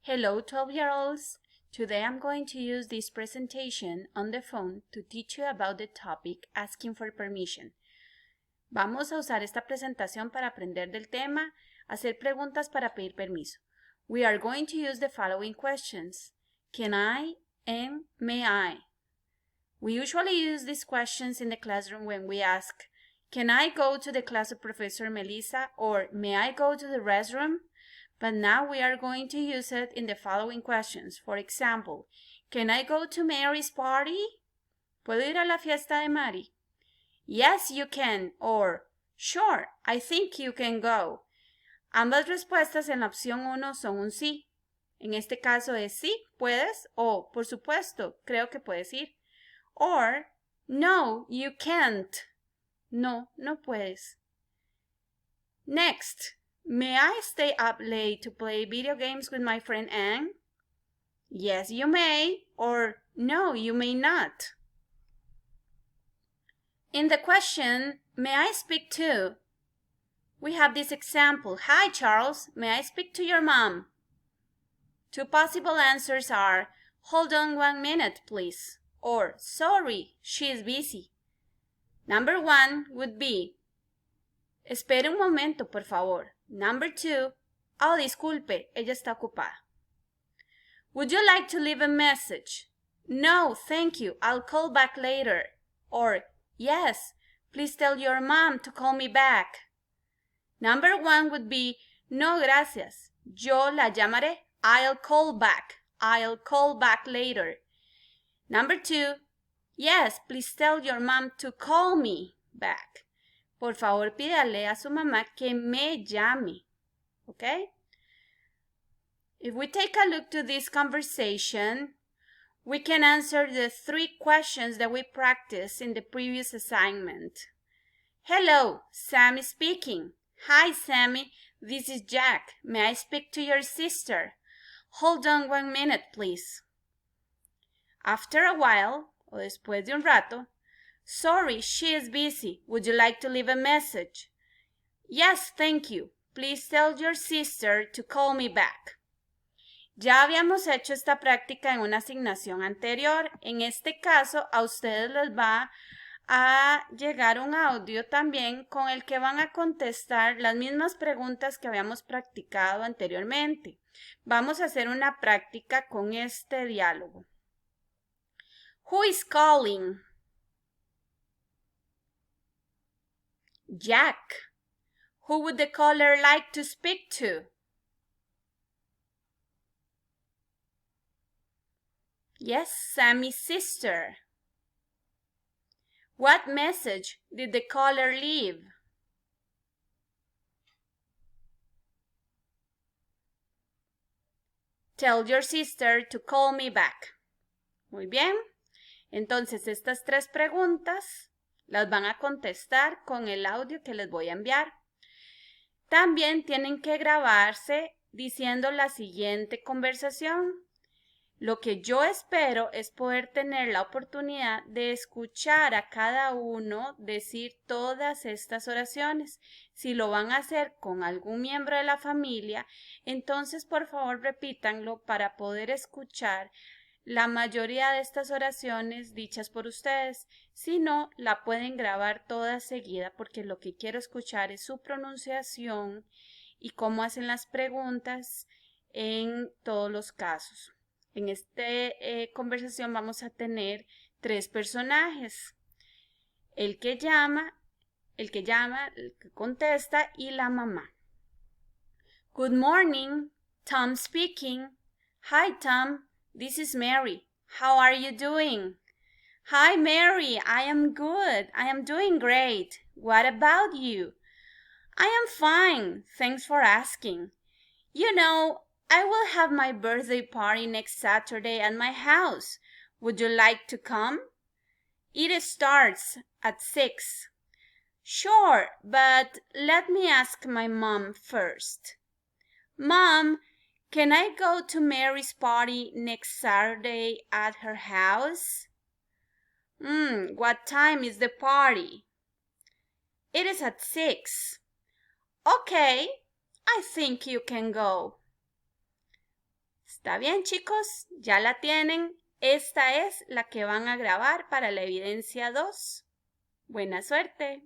Hello 12-year-olds! Today I'm going to use this presentation on the phone to teach you about the topic asking for permission. Vamos a usar esta presentación para aprender del tema, hacer preguntas para pedir permiso. We are going to use the following questions. Can I and may I? We usually use these questions in the classroom when we ask, can I go to the class of Professor Melissa or may I go to the restroom? But now we are going to use it in the following questions. For example, can I go to Mary's party? ¿Puedo ir a la fiesta de Mary? Yes, you can, or sure, I think you can go. Ambas respuestas en la opción 1 son un sí. En este caso es sí, puedes, o por supuesto, creo que puedes ir. Or, no, you can't. No, no puedes. Next, may I stay up late to play video games with my friend Anne? Yes, you may, or no, you may not. In the question, may I speak to? We have this example. Hi, Charles, may I speak to your mom? Two possible answers are, hold on 1 minute, please, or sorry, she is busy. Number 1 would be, espere un momento, por favor. Number 2, oh, disculpe, ella está ocupada. Would you like to leave a message? No, thank you, I'll call back later. Or, yes, please tell your mom to call me back. Number 1 would be, no, gracias, yo la llamaré. I'll call back. I'll call back later. Number 2, yes, please tell your mom to call me back. Por favor, pídale a su mamá que me llame. Okay? If we take a look to this conversation, we can answer the 3 questions that we practiced in the previous assignment. Hello, Sammy speaking. Hi, Sammy. This is Jack. May I speak to your sister? Hold on 1 minute, please. After a while, o después de un rato, sorry, she is busy. Would you like to leave a message? Yes, thank you. Please tell your sister to call me back. Ya habíamos hecho esta práctica en una asignación anterior. En este caso, a ustedes les va a llegar un audio también con el que van a contestar las mismas preguntas que habíamos practicado anteriormente. Vamos a hacer una práctica con este diálogo. Who is calling? Jack. Who would the caller like to speak to? Yes, Sammy's sister. What message did the caller leave? Tell your sister to call me back. Muy bien. Entonces, estas 3 preguntas las van a contestar con el audio que les voy a enviar. También tienen que grabarse diciendo la siguiente conversación. Lo que yo espero es poder tener la oportunidad de escuchar a cada uno decir todas estas oraciones. Si lo van a hacer con algún miembro de la familia, entonces por favor repítanlo para poder escuchar la mayoría de estas oraciones dichas por ustedes. Si no, la pueden grabar toda seguida porque lo que quiero escuchar es su pronunciación y cómo hacen las preguntas en todos los casos. En esta conversación vamos a tener 3 personajes. El que llama, el que contesta y la mamá. Good morning, Tom speaking. Hi, Tom. This is Mary. How are you doing? Hi, Mary. I am good. I am doing great. What about you? I am fine. Thanks for asking. You know, I will have my birthday party next Saturday at my house. Would you like to come? It starts at 6. Sure, but let me ask my mom first. Mom, can I go to Mary's party next Saturday at her house? What time is the party? It is at 6. Okay, I think you can go. ¿Está bien, chicos? ¿Ya la tienen? Esta es la que van a grabar para la evidencia 2. Buena suerte.